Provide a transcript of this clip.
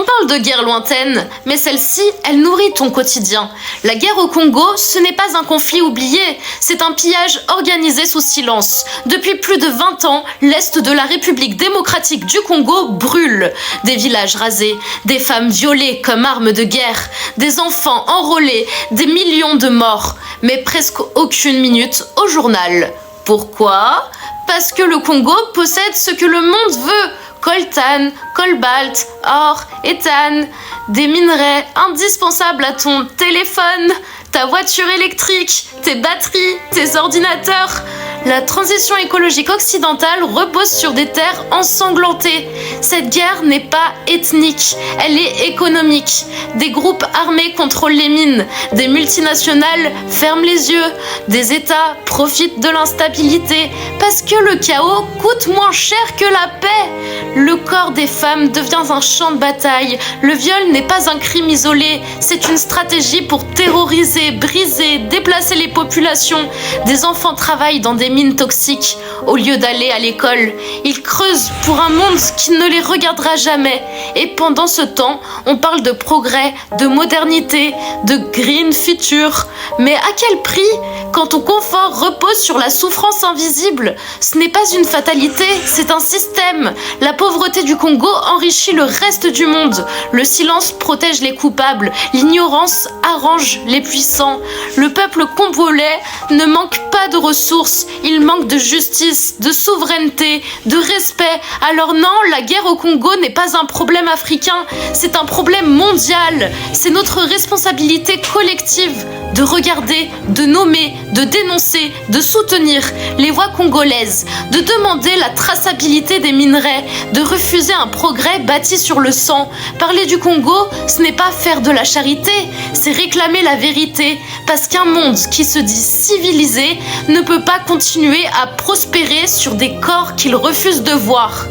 On parle de guerre lointaine, mais celle-ci, elle nourrit ton quotidien. La guerre au Congo, ce n'est pas un conflit oublié, c'est un pillage organisé sous silence. Depuis plus de 20 ans, l'est de la République démocratique du Congo brûle. Des villages rasés, des femmes violées comme armes de guerre, des enfants enrôlés, des millions de morts, mais presque aucune minute au journal. Pourquoi ? Parce que le Congo possède ce que le monde veut. Coltan, cobalt, or, éthane, des minerais indispensables à ton téléphone, ta voiture électrique, tes batteries, tes ordinateurs. La transition écologique occidentale repose sur des terres ensanglantées. Cette guerre n'est pas ethnique, elle est économique. Des groupes armés contrôlent les mines, des multinationales ferment les yeux, des États profitent de l'instabilité parce que le chaos coûte moins cher que la paix. Le corps des femmes devient un champ de bataille. Le viol n'est pas un crime isolé, c'est une stratégie pour terroriser, briser, déplacer les populations. Des enfants travaillent dans des mines toxiques au lieu d'aller à l'école. Ils creusent pour un monde qui ne les regardera jamais. Et pendant ce temps, on parle de progrès, de modernité, de green future. Mais à quel prix ? Quand ton confort repose sur la souffrance invisible, ce n'est pas une fatalité, c'est un système. La pauvreté du Congo enrichit le reste du monde. Le silence protège les coupables. L'ignorance arrange les puissants. Le peuple congolais ne manque pas de ressources. Il manque de justice, de souveraineté, de respect. Alors non, la guerre au Congo n'est pas un problème africain. C'est un problème mondial. C'est notre responsabilité collective de regarder, de nommer, de dénoncer, de soutenir les voix congolaises, de demander la traçabilité des minerais, de refuser un progrès bâti sur le sang. Parler du Congo, ce n'est pas faire de la charité, c'est réclamer la vérité, parce qu'un monde qui se dit civilisé ne peut pas continuer à prospérer sur des corps qu'il refuse de voir.